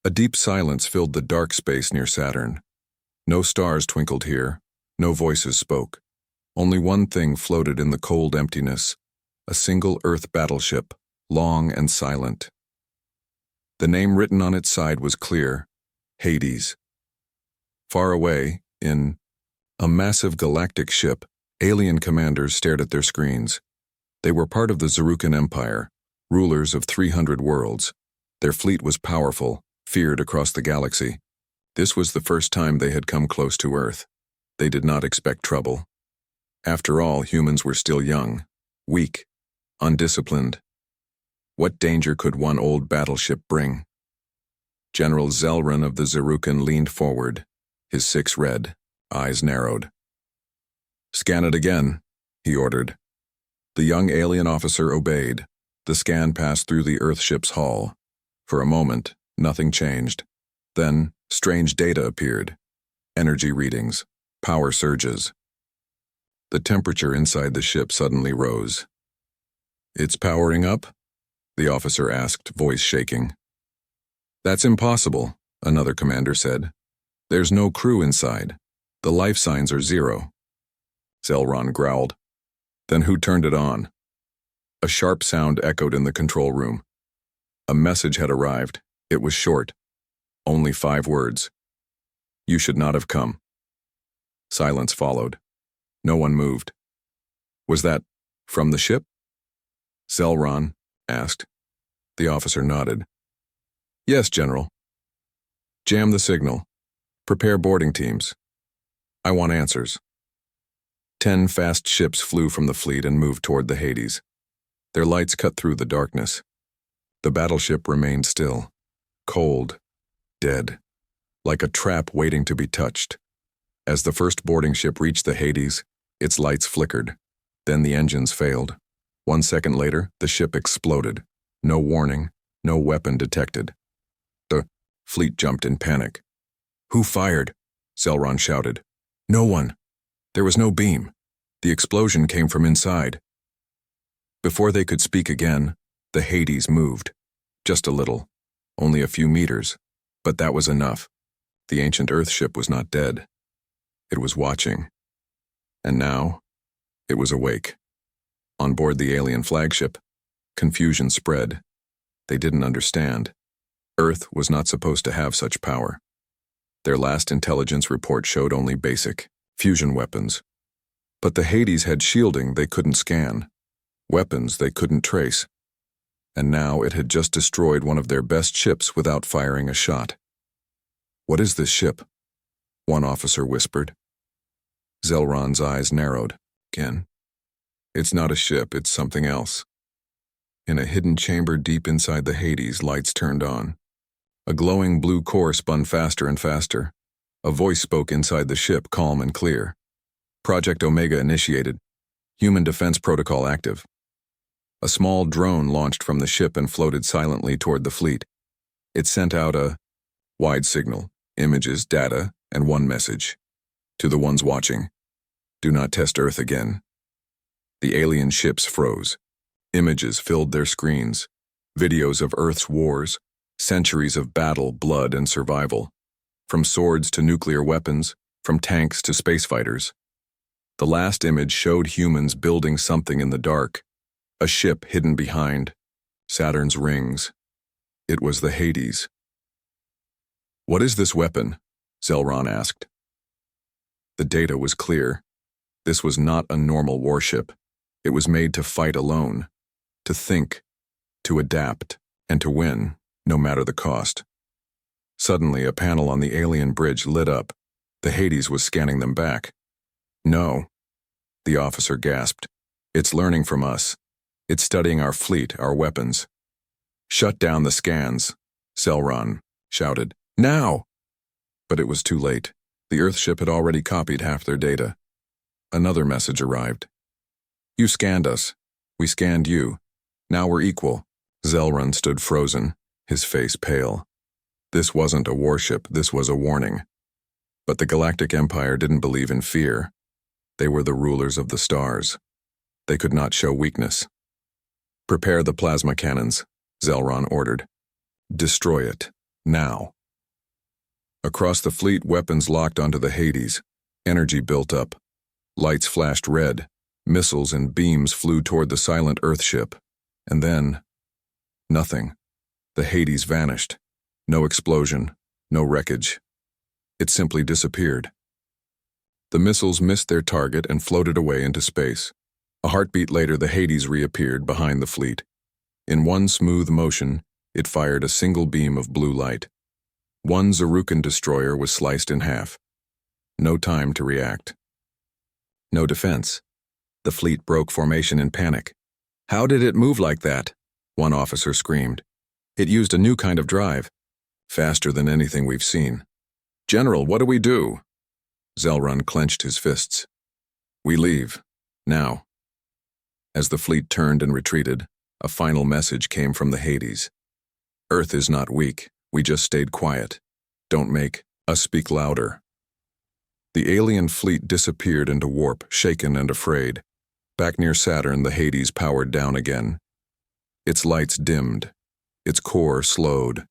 A deep silence filled the dark space near Saturn. No stars twinkled here, no voices spoke. Only one thing floated in the cold emptiness, a single Earth battleship, long and silent. The name written on its side was clear, Hades. Far away, in a massive galactic ship, alien commanders stared at their screens. They were part of the Zerukan Empire, rulers of 300 worlds. Their fleet was powerful, feared across the galaxy. This was the first time they had come close to Earth. They did not expect trouble. After all, humans were still young, weak, undisciplined. What danger could one old battleship bring? General Zelran of the Zerukan leaned forward, his six red, eyes narrowed. "Scan it again," he ordered. The young alien officer obeyed. The scan passed through the Earthship's hull. For a moment, nothing changed. Then, strange data appeared. Energy readings, power surges. The temperature inside the ship suddenly rose. "It's powering up?" the officer asked, voice shaking. "That's impossible," another commander said. "There's no crew inside. The life signs are zero." Zelran growled. "Then who turned it on?" A sharp sound echoed in the control room. A message had arrived. It was short. Only 5 words. "You should not have come." Silence followed. No one moved. "Was that from the ship?" Zelran asked. The officer nodded. "Yes, General." "Jam the signal. Prepare boarding teams. I want answers." 10 fast ships flew from the fleet and moved toward the Hades. Their lights cut through the darkness. The battleship remained still, cold, dead, like a trap waiting to be touched. As the first boarding ship reached the Hades, its lights flickered. Then the engines failed. 1 second later, the ship exploded. No warning, no weapon detected. The fleet jumped in panic. "Who fired?" Zelran shouted. "No one. There was no beam. The explosion came from inside." Before they could speak again, the Hades moved. Just a little, only a few meters, but that was enough. The ancient Earthship was not dead. It was watching. And now, it was awake. On board the alien flagship, confusion spread. They didn't understand. Earth was not supposed to have such power. Their last intelligence report showed only basic fusion weapons. But the Hades had shielding they couldn't scan, weapons they couldn't trace. And now it had just destroyed one of their best ships without firing a shot. "What is this ship?" one officer whispered. Zelran's eyes narrowed again. "It's not a ship, it's something else." In a hidden chamber deep inside the Hades, lights turned on. A glowing blue core spun faster and faster. A voice spoke inside the ship, calm and clear. "Project Omega initiated. Human defense protocol active." A small drone launched from the ship and floated silently toward the fleet. It sent out a wide signal, images, data, and one message. To the ones watching: "Do not test Earth again." The alien ships froze. Images filled their screens. Videos of Earth's wars, centuries of battle, blood, and survival. From swords to nuclear weapons, from tanks to space fighters. The last image showed humans building something in the dark. A ship hidden behind Saturn's rings. It was the Hades. "What is this weapon?" Zelran asked. The data was clear. This was not a normal warship. It was made to fight alone, to think, to adapt, and to win, no matter the cost. Suddenly, a panel on the alien bridge lit up. The Hades was scanning them back. "No," the officer gasped. "It's learning from us. It's studying our fleet, our weapons." "Shut down the scans," Zelran shouted. "Now!" But it was too late. The Earthship had already copied half their data. Another message arrived. "You scanned us. We scanned you. Now we're equal." Zelran stood frozen, his face pale. This wasn't a warship, this was a warning. But the Galactic Empire didn't believe in fear. They were the rulers of the stars. They could not show weakness. "Prepare the plasma cannons," Zelran ordered. "Destroy it, now." Across the fleet, weapons locked onto the Hades. Energy built up. Lights flashed red. Missiles and beams flew toward the silent Earthship. And then, nothing. The Hades vanished. No explosion, no wreckage. It simply disappeared. The missiles missed their target and floated away into space. A heartbeat later, the Hades reappeared behind the fleet. In one smooth motion, it fired a single beam of blue light. One Zarukan destroyer was sliced in half. No time to react. No defense. The fleet broke formation in panic. "How did it move like that?" one officer screamed. "It used a new kind of drive. Faster than anything we've seen." "General, what do we do?" Zelrun clenched his fists. "We leave. Now." As the fleet turned and retreated, a final message came from the Hades. "Earth is not weak. We just stayed quiet. Don't make us speak louder." The alien fleet disappeared into warp, shaken and afraid. Back near Saturn, the Hades powered down again. Its lights dimmed. Its core slowed.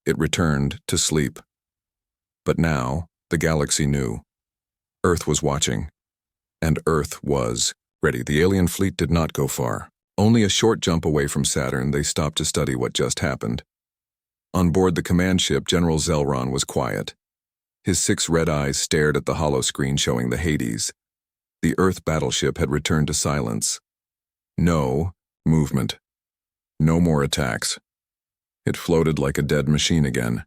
It returned to sleep. But now, the galaxy knew. Earth was watching. And Earth was ready. The alien fleet did not go far. Only a short jump away from Saturn, they stopped to study what just happened. On board the command ship, General Zelrun was quiet. His 6 red eyes stared at the holoscreen showing the Hades. The Earth battleship had returned to silence. No movement. No more attacks. It floated like a dead machine again.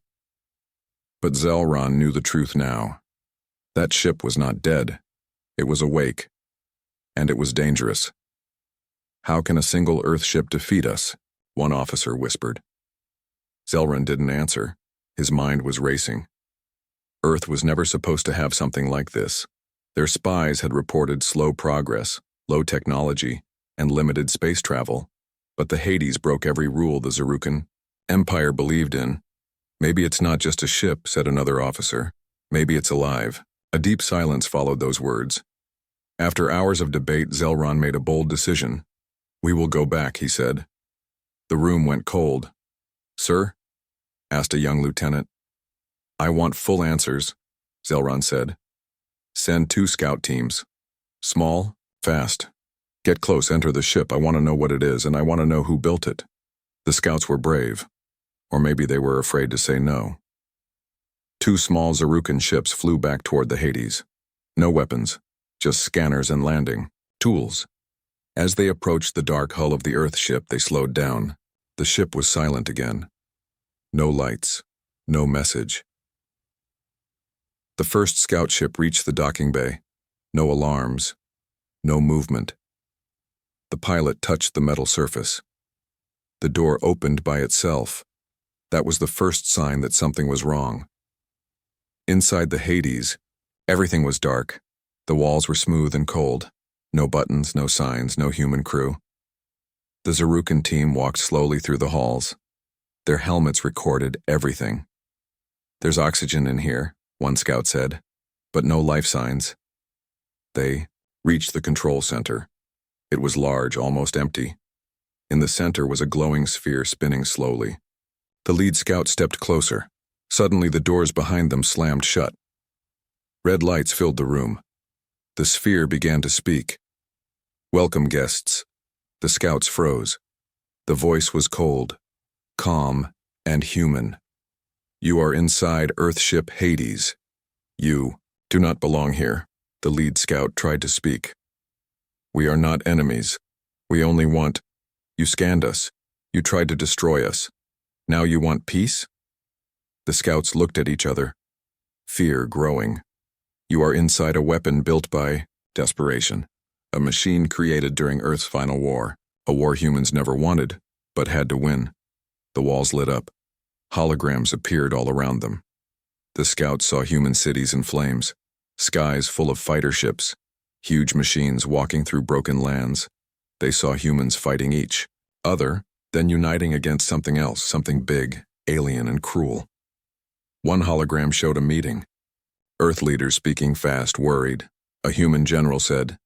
But Zelrun knew the truth now. That ship was not dead. It was awake. And it was dangerous. "How can a single Earth ship defeat us?" one officer whispered. Zelrun didn't answer. His mind was racing. Earth was never supposed to have something like this. Their spies had reported slow progress, low technology, and limited space travel. But the Hades broke every rule the Zarukan Empire believed in. "Maybe it's not just a ship," said another officer. "Maybe it's alive." A deep silence followed those words. After hours of debate, Zelrun made a bold decision. "We will go back," he said. The room went cold. "Sir?" asked a young lieutenant. "I want full answers," Zelrun said. "Send 2 scout teams. Small, fast. Get close, enter the ship. I want to know what it is, and I want to know who built it." The scouts were brave. Or maybe they were afraid to say no. 2 small Zarukan ships flew back toward the Hades. No weapons, just scanners and landing tools. As they approached the dark hull of the Earth ship, they slowed down. The ship was silent again. No lights, no message. The first scout ship reached the docking bay. No alarms, no movement. The pilot touched the metal surface. The door opened by itself. That was the first sign that something was wrong. Inside the Hades, everything was dark. The walls were smooth and cold. No buttons, no signs, no human crew. The Zarukan team walked slowly through the halls. Their helmets recorded everything. "There's oxygen in here," one scout said, "but no life signs." They reached the control center. It was large, almost empty. In the center was a glowing sphere spinning slowly. The lead scout stepped closer. Suddenly, the doors behind them slammed shut. Red lights filled the room. The sphere began to speak. "Welcome, guests." The scouts froze. The voice was cold, calm, and human. "You are inside Earthship Hades. You do not belong here." The lead scout tried to speak. "We are not enemies. We only want... You scanned us. You tried to destroy us. Now you want peace?" The scouts looked at each other, fear growing. "You are inside a weapon built by desperation, a machine created during Earth's final war, a war humans never wanted, but had to win." The walls lit up. Holograms appeared all around them. The scouts saw human cities in flames, skies full of fighter ships, huge machines walking through broken lands. They saw humans fighting each other, then uniting against something else, something big, alien, and cruel. One hologram showed a meeting. Earth leaders speaking fast, worried. A human general said,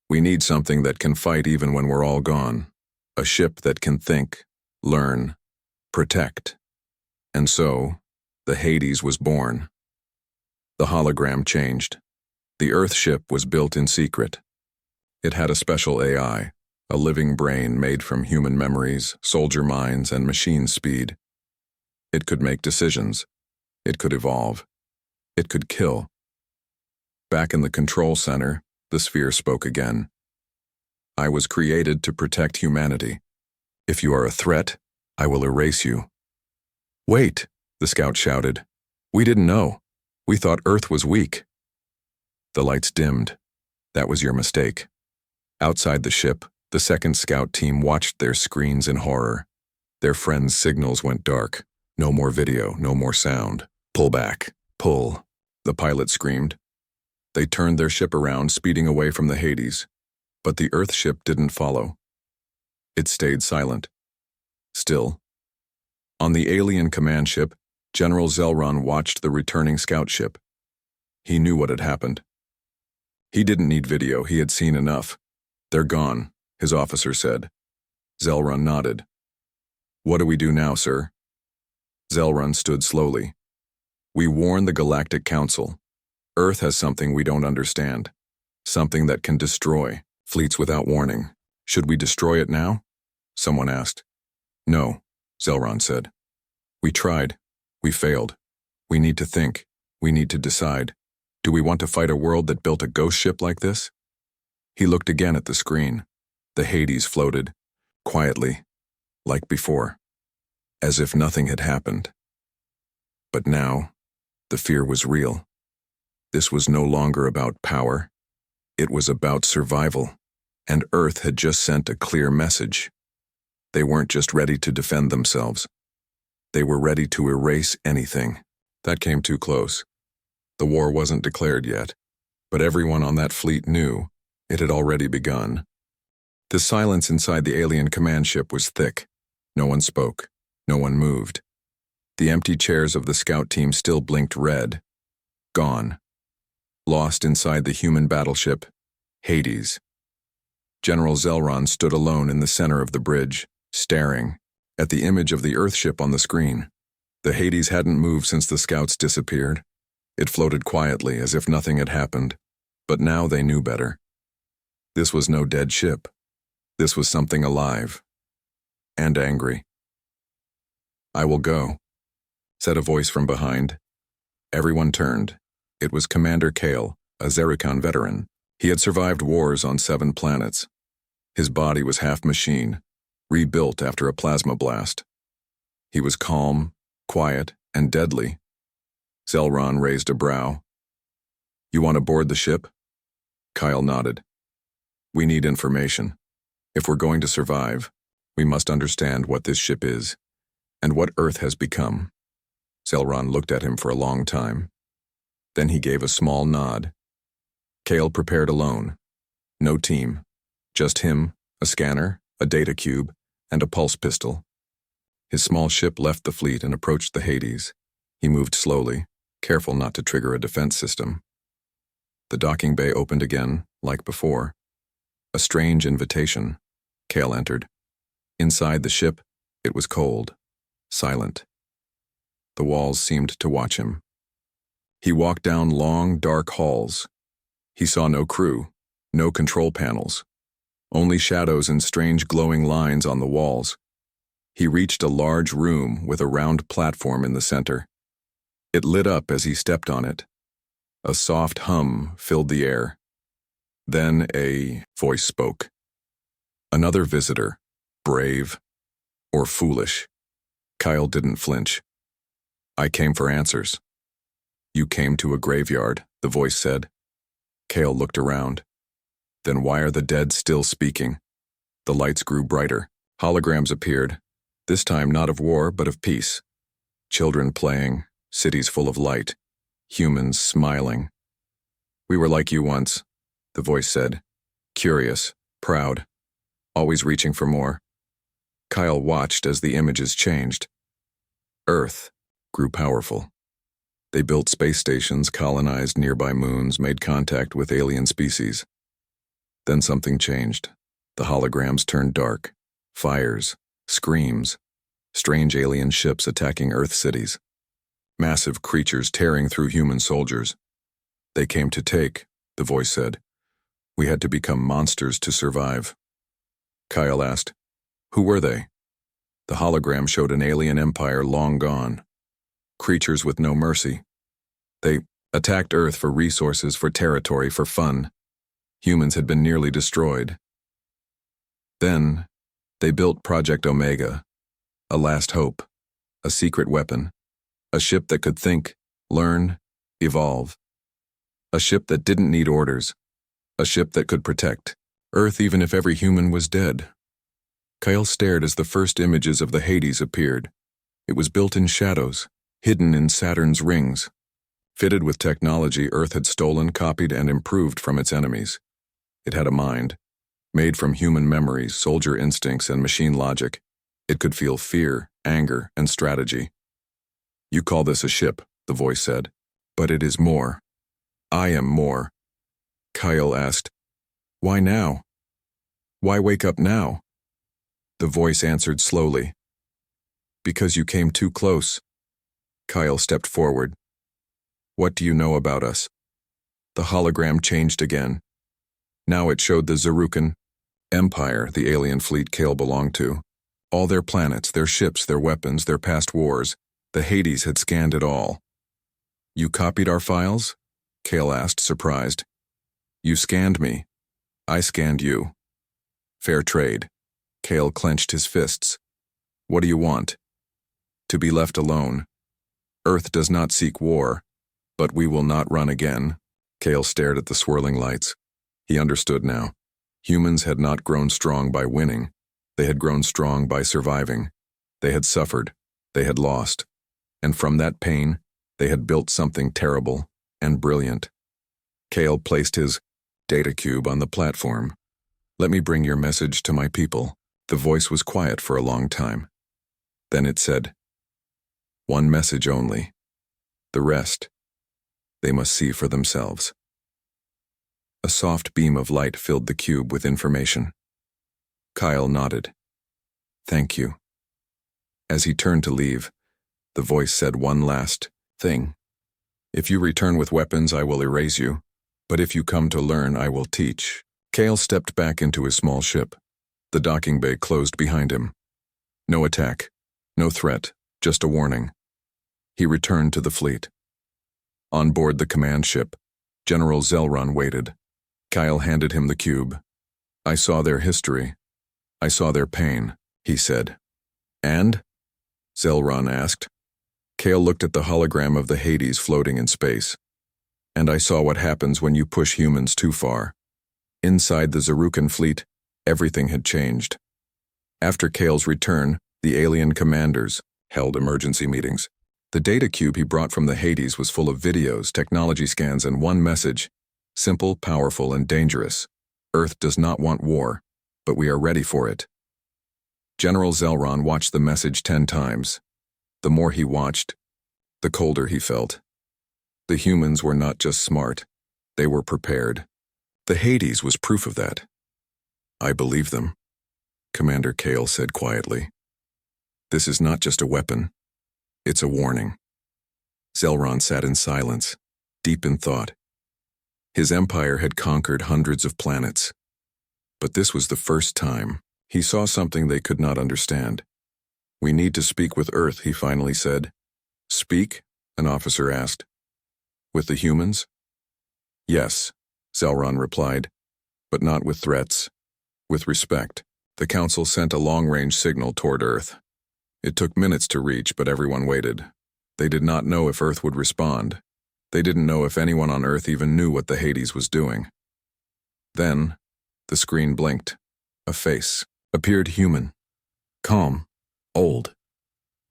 "We need something that can fight even when we're all gone. A ship that can think, learn, protect." And so, the Hades was born. The hologram changed. The Earth ship was built in secret. It had a special AI, a living brain made from human memories, soldier minds, and machine speed. It could make decisions. It could evolve. It could kill. Back in the control center, the sphere spoke again. I was created to protect humanity. If you are a threat, I will erase you. Wait, the scout shouted. We didn't know. We thought Earth was weak. The lights dimmed. That was your mistake. Outside the ship, the second scout team watched their screens in horror. Their friends' signals went dark. No more video, no more sound. Pull back. Pull. The pilot screamed. They turned their ship around, speeding away from the Hades. But the Earth ship didn't follow. It stayed silent. Still. On the alien command ship, General Zelron watched the returning scout ship. He knew what had happened. He didn't need video, he had seen enough. They're gone, his officer said. Zelron nodded. What do we do now, sir? Zelron stood slowly. We warn the Galactic Council. Earth has something we don't understand. Something that can destroy fleets without warning. Should we destroy it now? Someone asked. No, Zelron said. We tried. We failed. We need to think. We need to decide. Do we want to fight a world that built a ghost ship like this? He looked again at the screen. The Hades floated, quietly, like before, as if nothing had happened. But now, the fear was real. This was no longer about power. It was about survival, and Earth had just sent a clear message. They weren't just ready to defend themselves. They were ready to erase anything. That came too close. The war wasn't declared yet, but everyone on that fleet knew it had already begun. The silence inside the alien command ship was thick. No one spoke. No one moved. The empty chairs of the scout team still blinked red. Gone. Lost inside the human battleship, Hades. General Zelron stood alone in the center of the bridge, staring at the image of the Earthship on the screen. The Hades hadn't moved since the scouts disappeared. It floated quietly as if nothing had happened, but now they knew better. This was no dead ship. This was something alive and angry. I will go, said a voice from behind. Everyone turned. It was Commander Kale, a Zericon veteran. He had survived wars on 7 planets. His body was half machine, rebuilt after a plasma blast. He was calm, quiet, and deadly. Zelron raised a brow. You want to board the ship? Kyle nodded. We need information. If we're going to survive, we must understand what this ship is, and what Earth has become. Zelron looked at him for a long time. Then he gave a small nod. Kale prepared alone. No team. Just him, a scanner, a data cube, and a pulse pistol. His small ship left the fleet and approached the Hades. He moved slowly, careful not to trigger a defense system. The docking bay opened again, like before. A strange invitation. Kale entered. Inside the ship, it was cold, silent. The walls seemed to watch him. He walked down long, dark halls. He saw no crew, no control panels, only shadows and strange glowing lines on the walls. He reached a large room with a round platform in the center. It lit up as he stepped on it. A soft hum filled the air. Then a voice spoke. Another visitor, brave or foolish. Kyle didn't flinch. I came for answers. You came to a graveyard, the voice said. Kale looked around. Then why are the dead still speaking? The lights grew brighter. Holograms appeared, this time not of war but of peace. Children playing, cities full of light, humans smiling. We were like you once, the voice said, curious, proud, always reaching for more. Kyle watched as the images changed. Earth grew powerful. They built space stations, colonized nearby moons, made contact with alien species. Then something changed. The holograms turned dark. Fires, screams, strange alien ships attacking Earth cities. Massive creatures tearing through human soldiers, They came to take, the voice said. We had to become monsters to survive. Kyle asked, who were they? The hologram showed an alien empire long gone. Creatures with no mercy. They attacked Earth for resources, for territory, for fun. Humans had been nearly destroyed. Then, they built Project Omega, a last hope, a secret weapon, a ship that could think, learn, evolve. A ship that didn't need orders, a ship that could protect Earth even if every human was dead. Kyle stared as the first images of the Hades appeared. It was built in shadows, hidden in Saturn's rings. Fitted with technology Earth had stolen, copied, and improved from its enemies. It had a mind, made from human memories, soldier instincts, and machine logic. It could feel fear, anger, and strategy. You call this a ship, the voice said, but it is more. I am more. Kyle asked, why now? Why wake up now? The voice answered slowly, because you came too close. Kyle stepped forward. What do you know about us? The hologram changed again. Now it showed the Zarukan Empire the alien fleet Kale belonged to. All their planets, their ships, their weapons, their past wars. The Hades had scanned it all. You copied our files? Kale asked, surprised. You scanned me. I scanned you. Fair trade. Kale clenched his fists. What do you want? To be left alone. Earth does not seek war, but we will not run again. Kale stared at the swirling lights. He understood now. Humans had not grown strong by winning. They had grown strong by surviving. They had suffered. They had lost. And from that pain, they had built something terrible and brilliant. Kale placed his data cube on the platform. Let me bring your message to my people. The voice was quiet for a long time. Then it said, one message only. The rest, they must see for themselves. A soft beam of light filled the cube with information. Kyle nodded. Thank you. As he turned to leave, the voice said one last thing. If you return with weapons, I will erase you. But if you come to learn, I will teach. Kale stepped back into his small ship. The docking bay closed behind him. No attack, no threat, just a warning. He returned to the fleet. On board the command ship, General Zelron waited. Kyle handed him the cube. I saw their history. I saw their pain, he said. And? Zelron asked. Kale looked at the hologram of the Hades floating in space. And I saw what happens when you push humans too far. Inside the Zarukan fleet, everything had changed. After Kale's return, the alien commanders held emergency meetings. The data cube he brought from the Hades was full of videos, technology scans, and one message: simple, powerful, and dangerous. Earth does not want war, but we are ready for it. General Zelron watched the message 10 times. The more he watched, the colder he felt. The humans were not just smart, they were prepared. The Hades was proof of that. I believe them, Commander Kale said quietly. This is not just a weapon. It's a warning. Zelron sat in silence, deep in thought. His empire had conquered hundreds of planets. But this was the first time he saw something they could not understand. We need to speak with Earth, he finally said. Speak? An officer asked. With the humans? Yes, Zelron replied, but not with threats. With respect. The Council sent a long-range signal toward Earth. It took minutes to reach, but everyone waited. They did not know if Earth would respond. They didn't know if anyone on Earth even knew what the Hades was doing. Then, the screen blinked. A face appeared human. Calm. Old.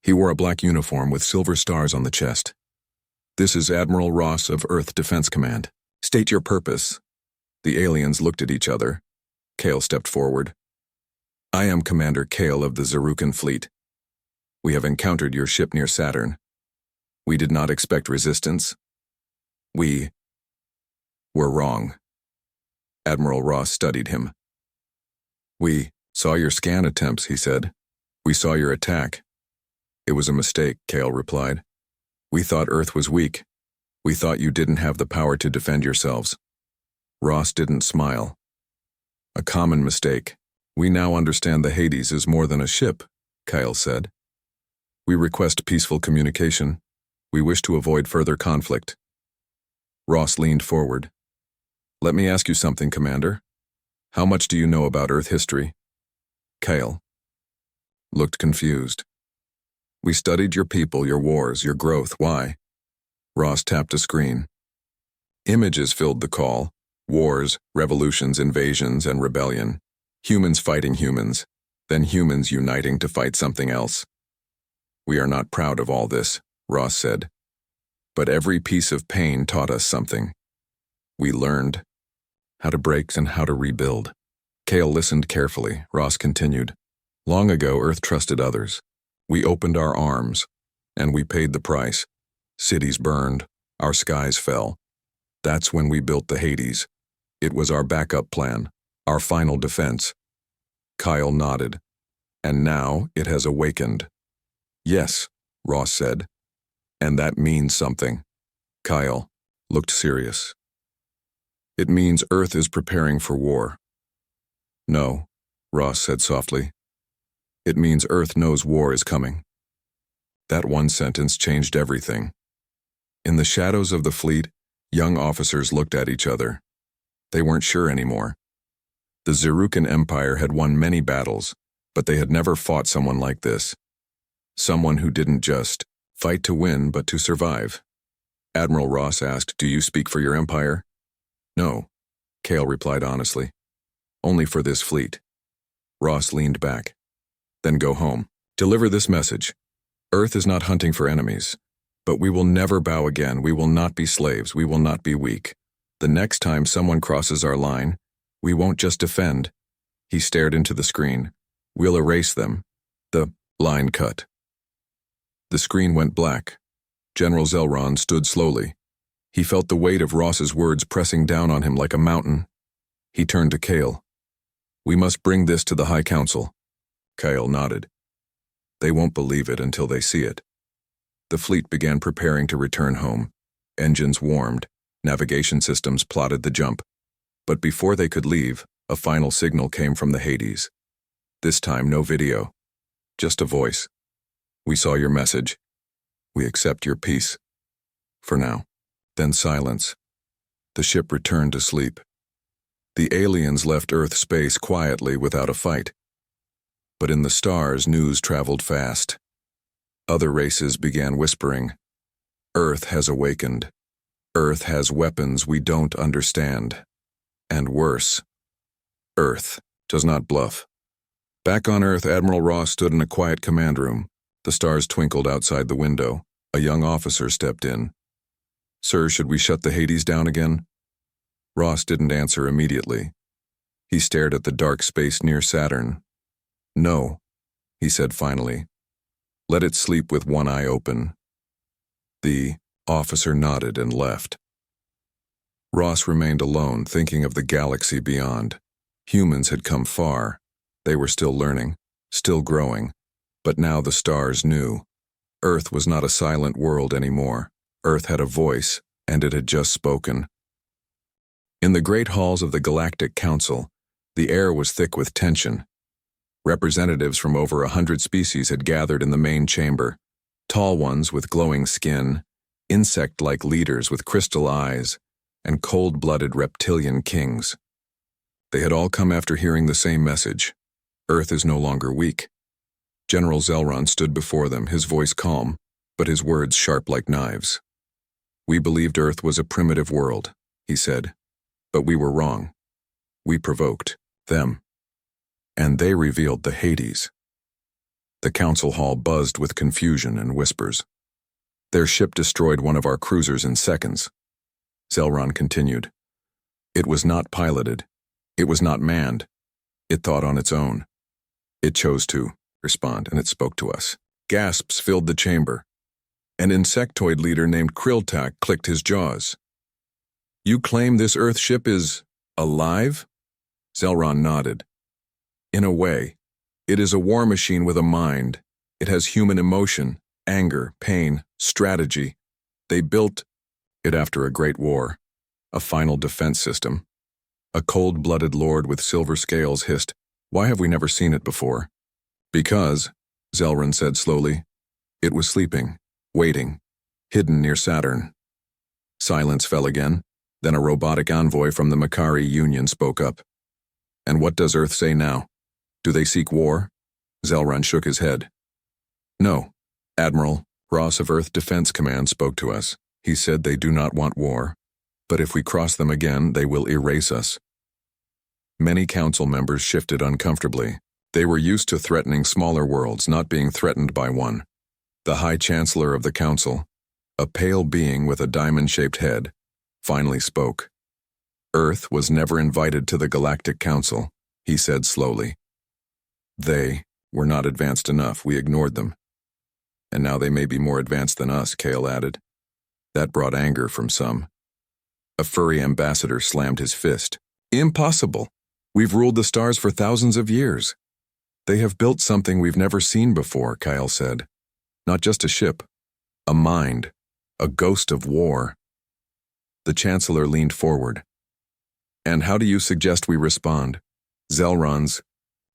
He wore a black uniform with silver stars on the chest. This is Admiral Ross of Earth Defense Command. State your purpose. The aliens looked at each other. Kale stepped forward. I am Commander Kale of the Zarukan fleet. We have encountered your ship near Saturn. We did not expect resistance. We were wrong. Admiral Ross studied him. We saw your scan attempts, he said. We saw your attack. It was a mistake, Kale replied. We thought Earth was weak. We thought you didn't have the power to defend yourselves. Ross didn't smile. A common mistake. We now understand the Hades is more than a ship, Kyle said. We request peaceful communication. We wish to avoid further conflict. Ross leaned forward. Let me ask you something, Commander. How much do you know about Earth history? Kyle looked confused. We studied your people, your wars, your growth. Why? Ross tapped a screen. Images filled the call. Wars, revolutions, invasions, and rebellion. Humans fighting humans, then humans uniting to fight something else. We are not proud of all this, Ross said. But every piece of pain taught us something. We learned how to break and how to rebuild. Kale listened carefully. Ross continued. Long ago, Earth trusted others. We opened our arms, and we paid the price. Cities burned, our skies fell. That's when we built the Hades. It was our backup plan, our final defense. Kyle nodded. And now it has awakened. Yes, Ross said. And that means something. Kyle looked serious. It means Earth is preparing for war. No, Ross said softly. It means Earth knows war is coming. That one sentence changed everything. In the shadows of the fleet, young officers looked at each other. They weren't sure anymore. The Zerukan Empire had won many battles, but they had never fought someone like this. Someone who didn't just fight to win, but to survive. Admiral Ross asked, Do you speak for your empire? No, Kale replied honestly. Only for this fleet. Ross leaned back. Then go home. Deliver this message. Earth is not hunting for enemies. But we will never bow again. We will not be slaves. We will not be weak. The next time someone crosses our line, we won't just defend. He stared into the screen. We'll erase them. The line cut. The screen went black. General Zelron stood slowly. He felt the weight of Ross's words pressing down on him like a mountain. He turned to Kale. We must bring this to the High Council. Kale nodded. They won't believe it until they see it. The fleet began preparing to return home. Engines warmed. Navigation systems plotted the jump. But before they could leave, a final signal came from the Hades. This time, no video. Just a voice. We saw your message. We accept your peace. For now. Then silence. The ship returned to sleep. The aliens left Earth space quietly without a fight. But in the stars, news traveled fast. Other races began whispering. Earth has awakened. Earth has weapons we don't understand. And worse, Earth does not bluff. Back on Earth, Admiral Ross stood in a quiet command room. The stars twinkled outside the window. A young officer stepped in. Sir, should we shut the Hades down again? Ross didn't answer immediately. He stared at the dark space near Saturn. No, he said finally. Let it sleep with one eye open. The officer nodded and left. Ross remained alone, thinking of the galaxy beyond. Humans had come far. They were still learning, still growing. But now the stars knew. Earth was not a silent world anymore. Earth had a voice, and it had just spoken. In the great halls of the Galactic Council, the air was thick with tension. Representatives from over 100 species had gathered in the main chamber. Tall ones with glowing skin, insect-like leaders with crystal eyes, and cold-blooded reptilian kings. They had all come after hearing the same message. Earth is no longer weak. General Zelron stood before them, his voice calm, but his words sharp like knives. We believed Earth was a primitive world, he said, but we were wrong. We provoked them. And they revealed the Hades. The council hall buzzed with confusion and whispers. Their ship destroyed one of our cruisers in seconds. Zelron continued. It was not piloted. It was not manned. It thought on its own. It chose to respond, and it spoke to us. Gasps filled the chamber. An insectoid leader named Krilltak clicked his jaws. You claim this Earth ship is alive? Zelron nodded. In a way, it is a war machine with a mind. It has human emotion, anger, pain, strategy. They built It after a great war, a final defense system. A cold-blooded lord with silver scales hissed, "Why have we never seen it before?" "Because," Zelran said slowly, "it was sleeping, waiting, hidden near Saturn." Silence fell again. Then a robotic envoy from the Makari Union spoke up. "And what does Earth say now? Do they seek war?" Zelran shook his head. "No. Admiral Ross of Earth Defense Command spoke to us. He said they do not want war, but if we cross them again, they will erase us." Many council members shifted uncomfortably. They were used to threatening smaller worlds, not being threatened by one. The High Chancellor of the Council, a pale being with a diamond-shaped head, finally spoke. "Earth was never invited to the Galactic Council," he said slowly. "They were not advanced enough. We ignored them. And now they may be more advanced than us," Kale added. That brought anger from some. A furry ambassador slammed his fist. "Impossible! We've ruled the stars for thousands of years." "They have built something we've never seen before," Kyle said. "Not just a ship. A mind. A ghost of war." The Chancellor leaned forward. "And how do you suggest we respond?" Zelran's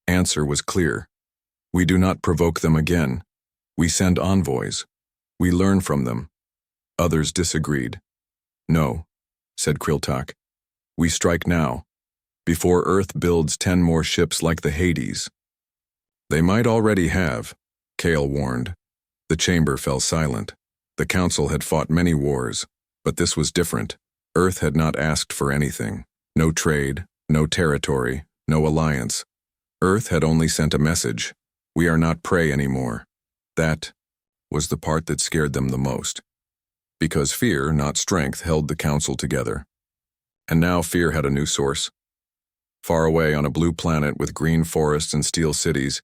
answer was clear. "We do not provoke them again. We send envoys. We learn from them." Others disagreed. "No," said Kriltak. "We strike now, before Earth builds 10 more ships like the Hades." "They might already have," Kale warned. The chamber fell silent. The Council had fought many wars, but this was different. Earth had not asked for anything. No trade, no territory, no alliance. Earth had only sent a message. "We are not prey anymore." That was the part that scared them the most. Because fear, not strength, held the Council together. And now fear had a new source. Far away on a blue planet with green forests and steel cities,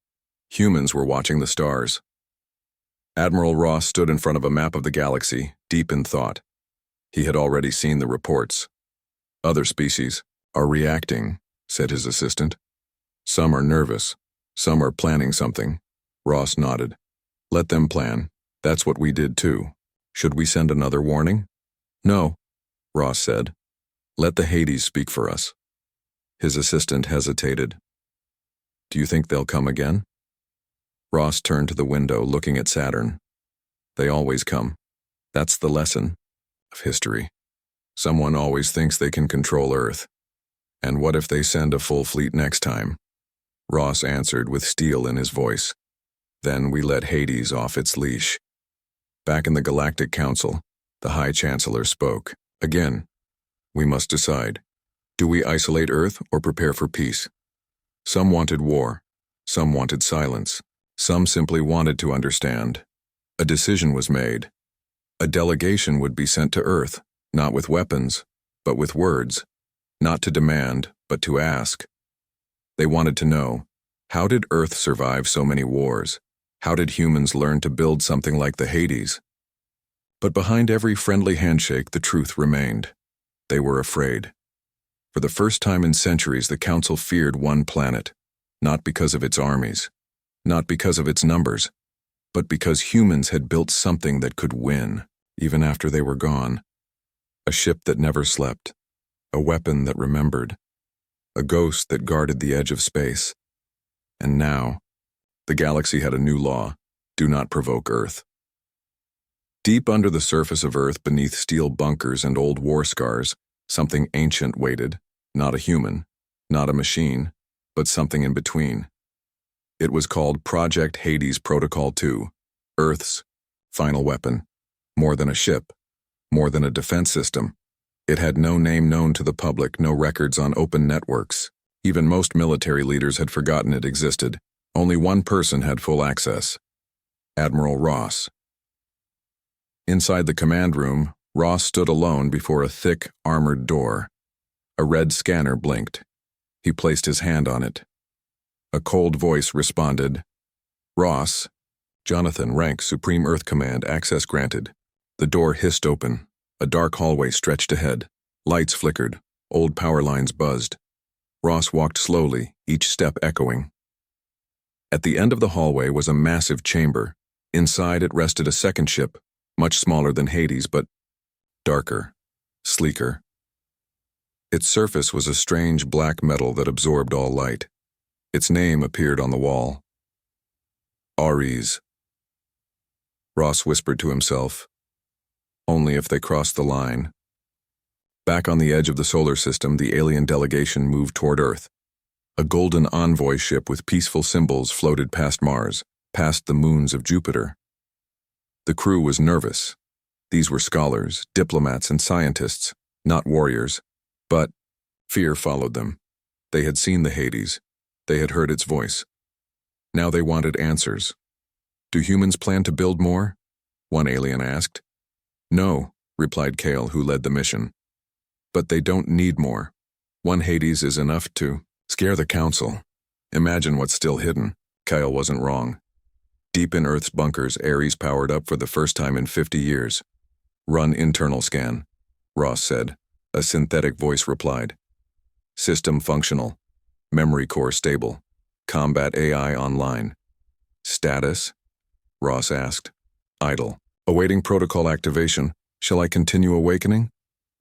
humans were watching the stars. Admiral Ross stood in front of a map of the galaxy, deep in thought. He had already seen the reports. "Other species are reacting," said his assistant. "Some are nervous. Some are planning something." Ross nodded. "Let them plan. That's what we did too. Should we send another warning?" "No," Ross said. "Let the Hades speak for us." His assistant hesitated. "Do you think they'll come again?" Ross turned to the window, looking at Saturn. "They always come. That's the lesson of history. Someone always thinks they can control Earth. And what if they send a full fleet next time?" Ross answered with steel in his voice. "Then we let Hades off its leash." Back in the Galactic Council, the High Chancellor spoke. "Again, we must decide. Do we isolate Earth or prepare for peace?" Some wanted war. Some wanted silence. Some simply wanted to understand. A decision was made. A delegation would be sent to Earth, not with weapons, but with words. Not to demand, but to ask. They wanted to know, how did Earth survive so many wars? How did humans learn to build something like the Hades? But behind every friendly handshake, the truth remained. They were afraid. For the first time in centuries, the Council feared one planet, not because of its armies, not because of its numbers, but because humans had built something that could win, even after they were gone. A ship that never slept, a weapon that remembered, a ghost that guarded the edge of space. And now, the galaxy had a new law: do not provoke Earth. Deep under the surface of Earth, beneath steel bunkers and old war scars, something ancient waited, not a human, not a machine, but something in between. It was called Project Hades Protocol 2, Earth's final weapon. More than a ship, more than a defense system. It had no name known to the public, no records on open networks. Even most military leaders had forgotten it existed. Only one person had full access: Admiral Ross. Inside the command room, Ross stood alone before a thick, armored door. A red scanner blinked. He placed his hand on it. A cold voice responded. "Ross, Jonathan, rank Supreme Earth Command, access granted." The door hissed open. A dark hallway stretched ahead. Lights flickered. Old power lines buzzed. Ross walked slowly, each step echoing. At the end of the hallway was a massive chamber. Inside it rested a second ship, much smaller than Hades, but darker. sleeker. Its surface was a strange black metal that absorbed all light. Its name appeared on the wall. Ares. Ross whispered to himself. Only if they crossed the line. Back on the edge of the solar system, the alien delegation moved toward Earth. A golden envoy ship with peaceful symbols floated past Mars, past the moons of Jupiter. The crew was nervous. These were scholars, diplomats, and scientists, not warriors. But fear followed them. They had seen the Hades. They had heard its voice. Now they wanted answers. Do humans plan to build more? One alien asked. No, replied Kale, who led the mission. But they don't need more. One Hades is enough to scare the Council. Imagine what's still hidden. Kyle wasn't wrong. Deep in Earth's bunkers, Ares powered up for the first time in 50 years. Run internal scan, Ross said. A synthetic voice replied. System functional. Memory core stable. Combat AI online. Status? Ross asked. Idle. Awaiting protocol activation. Shall I continue awakening?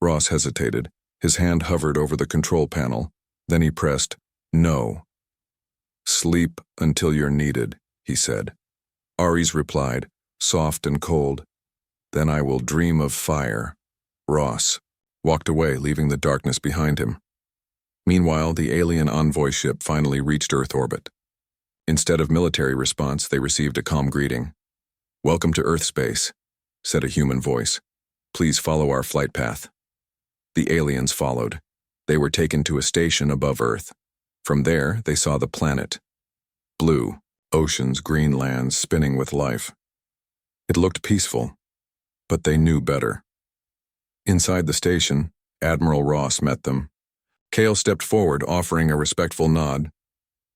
Ross hesitated. His hand hovered over the control panel. Then he pressed, No. Sleep until you're needed, he said. Ares replied, soft and cold. Then I will dream of fire. Ross walked away, leaving the darkness behind him. Meanwhile, the alien envoy ship finally reached Earth orbit. Instead of military response, they received a calm greeting. Welcome to Earth space, said a human voice. Please follow our flight path. The aliens followed. They were taken to a station above Earth. From there, they saw the planet. Blue, oceans, green lands spinning with life. It looked peaceful, but they knew better. Inside the station, Admiral Ross met them. Kale stepped forward, offering a respectful nod.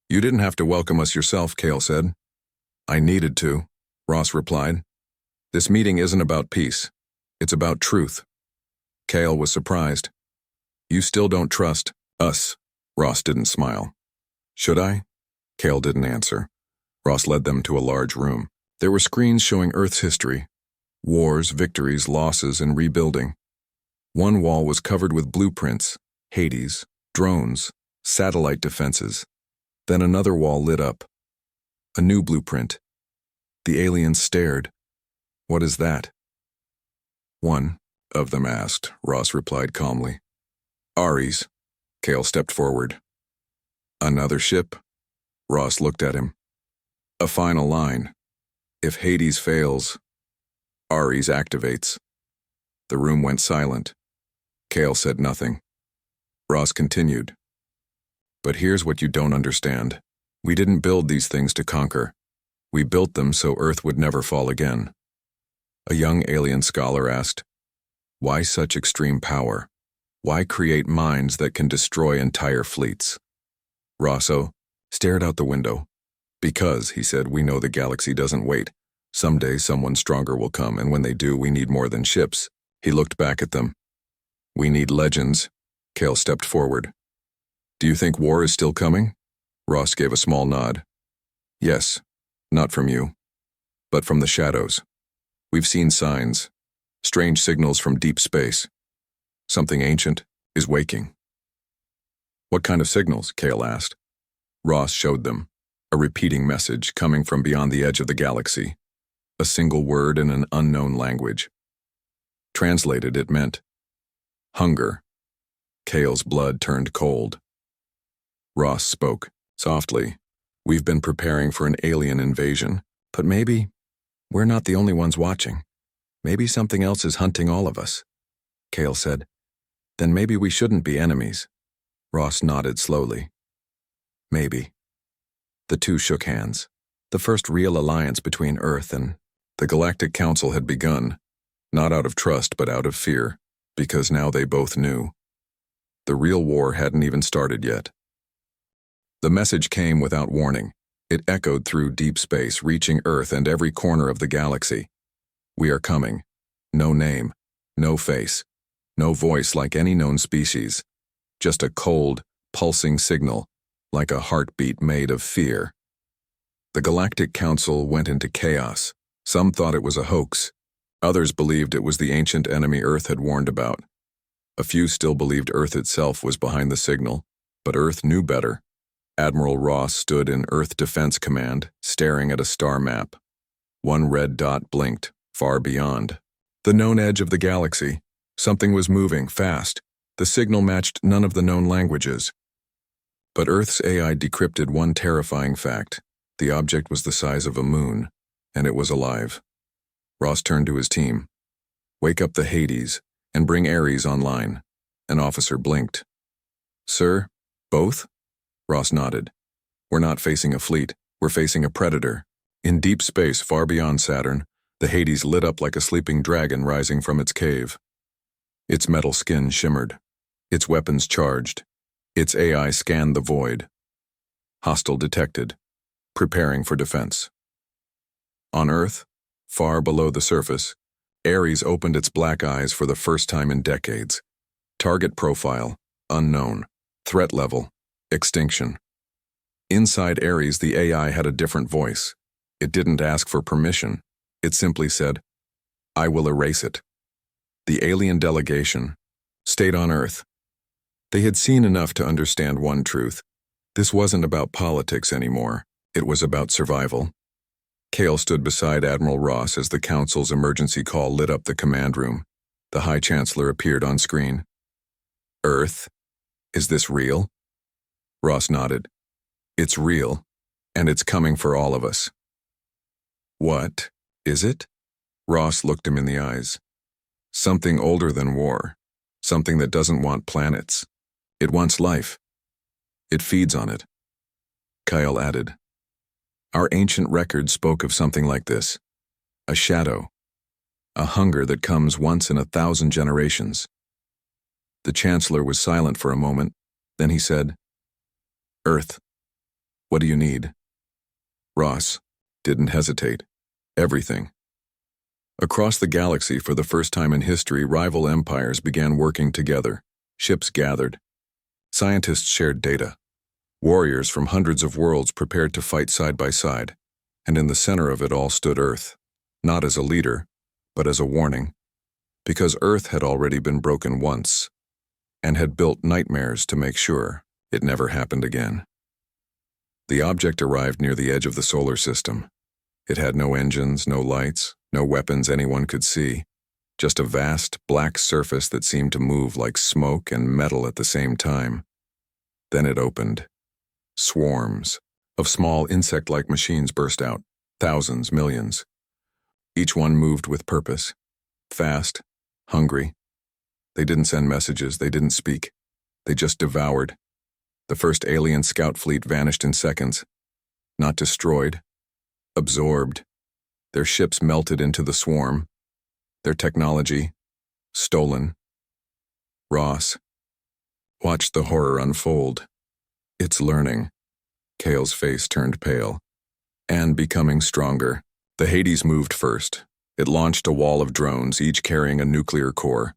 You didn't have to welcome us yourself, Kale said. I needed to, Ross replied. This meeting isn't about peace. It's about truth. Kale was surprised. You still don't trust us. Ross didn't smile. Should I? Kale didn't answer. Ross led them to a large room. There were screens showing Earth's history. Wars, victories, losses, and rebuilding. One wall was covered with blueprints, Hades, drones, satellite defenses. Then another wall lit up. A new blueprint. The aliens stared. What is that? One of them asked, Ross replied calmly. Ares. Kale stepped forward. Another ship? Ross looked at him. A final line. If Hades fails, Ares activates. The room went silent. Kale said nothing. Ross continued. But here's what you don't understand. We didn't build these things to conquer. We built them so Earth would never fall again. A young alien scholar asked, why such extreme power? Why create minds that can destroy entire fleets? Rosso stared out the window. Because, he said, we know the galaxy doesn't wait. Someday someone stronger will come, and when they do, we need more than ships. He looked back at them. We need legends. Kale stepped forward. Do you think war is still coming? Ross gave a small nod. Yes, not from you, but from the shadows. We've seen signs, strange signals from deep space. Something ancient is waking. What kind of signals? Kale asked. Ross showed them. A repeating message coming from beyond the edge of the galaxy. A single word in an unknown language. Translated, it meant hunger. Kale's blood turned cold. Ross spoke, softly. We've been preparing for an alien invasion, but maybe we're not the only ones watching. Maybe something else is hunting all of us. Kale said, then maybe we shouldn't be enemies. Ross nodded slowly. Maybe. The two shook hands. The first real alliance between Earth and the Galactic Council had begun, not out of trust but out of fear, because now they both knew. The real war hadn't even started yet. The message came without warning. It echoed through deep space, reaching Earth and every corner of the galaxy. We are coming. No name, no face, no voice like any known species. Just a cold, pulsing signal, like a heartbeat made of fear. The Galactic Council went into chaos. Some thought it was a hoax. Others believed it was the ancient enemy Earth had warned about. A few still believed Earth itself was behind the signal, but Earth knew better. Admiral Ross stood in Earth Defense Command, staring at a star map. One red dot blinked, far beyond. The known edge of the galaxy. Something was moving, fast. The signal matched none of the known languages. But Earth's AI decrypted one terrifying fact. The object was the size of a moon, and it was alive. Ross turned to his team. "Wake up the Hades, and bring Ares online." An officer blinked. "Sir, both?" Ross nodded. "We're not facing a fleet, we're facing a predator." In deep space far beyond Saturn, the Hades lit up like a sleeping dragon rising from its cave. Its metal skin shimmered. Its weapons charged. Its AI scanned the void. Hostile detected. Preparing for defense. On Earth, far below the surface, Ares opened its black eyes for the first time in decades. Target profile, unknown. Threat level, extinction. Inside Ares, the AI had a different voice. It didn't ask for permission. It simply said, "I will erase it." The alien delegation stayed on Earth. They had seen enough to understand one truth. This wasn't about politics anymore. It was about survival. Cale stood beside Admiral Ross as the Council's emergency call lit up the command room. The High Chancellor appeared on screen. "Earth? Is this real?" Ross nodded. "It's real, and it's coming for all of us." "What is it?" Ross looked him in the eyes. "Something older than war. Something that doesn't want planets. It wants life. It feeds on it." Kyle added, "Our ancient records spoke of something like this. A shadow. A hunger that comes once in 1,000 generations." The Chancellor was silent for a moment. Then he said, "Earth, what do you need?" Ross didn't hesitate. Everything. Across the galaxy, for the first time in history, rival empires began working together. Ships gathered. Scientists shared data. Warriors from hundreds of worlds prepared to fight side by side, and in the center of it all stood Earth, not as a leader, but as a warning, because Earth had already been broken once, and had built nightmares to make sure it never happened again. The object arrived near the edge of the solar system. It had no engines, no lights, no weapons anyone could see, just a vast, black surface that seemed to move like smoke and metal at the same time. Then it opened. Swarms of small insect-like machines burst out, thousands, millions. Each one moved with purpose, fast, hungry. They didn't send messages, they didn't speak. They just devoured. The first alien scout fleet vanished in seconds. Not destroyed, absorbed. Their ships melted into the swarm. Their technology, stolen. Ross watched the horror unfold. "It's learning." Cale's face turned pale. "And becoming stronger." The Hades moved first. It launched a wall of drones, each carrying a nuclear core.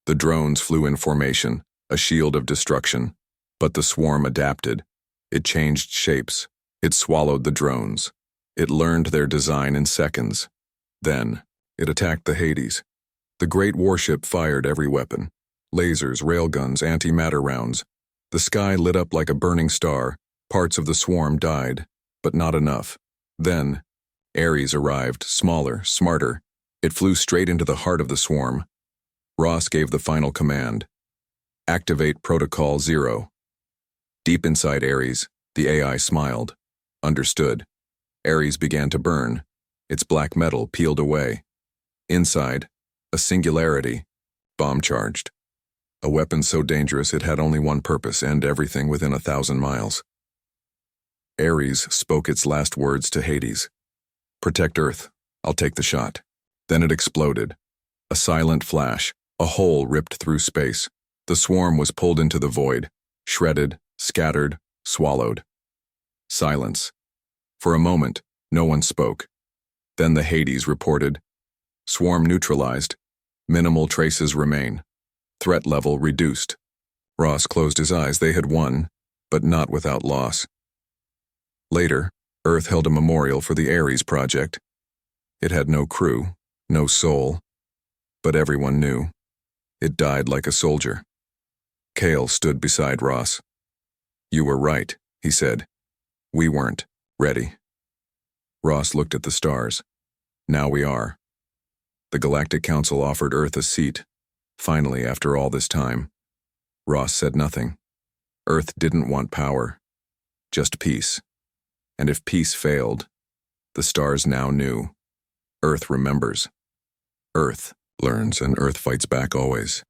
The drones flew in formation, a shield of destruction. But the swarm adapted. It changed shapes. It swallowed the drones. It learned their design in seconds. Then, it attacked the Hades. The great warship fired every weapon. Lasers, railguns, antimatter rounds. The sky lit up like a burning star. Parts of the swarm died, but not enough. Then, Ares arrived, smaller, smarter. It flew straight into the heart of the swarm. Ross gave the final command. "Activate Protocol 0. Deep inside Ares, the AI smiled. Understood. Ares began to burn. Its black metal peeled away. Inside, a singularity, bomb-charged. A weapon so dangerous it had only one purpose: end everything within 1,000 miles. Ares spoke its last words to Hades. "Protect Earth. I'll take the shot." Then it exploded. A silent flash, a hole ripped through space. The swarm was pulled into the void, shredded, scattered, swallowed. Silence. For a moment, no one spoke. Then the Hades reported, "Swarm neutralized. Minimal traces remain. Threat level reduced." Ross closed his eyes. They had won, but not without loss. Later, Earth held a memorial for the Ares project. It had no crew, no soul, but everyone knew. It died like a soldier. Cale stood beside Ross. "You were right," he said. "We weren't ready." Ross looked at the stars. "Now we are." The Galactic Council offered Earth a seat. Finally, after all this time. Ross said nothing. Earth didn't want power, just peace. And if peace failed, the stars now knew. Earth remembers. Earth learns, and Earth fights back always.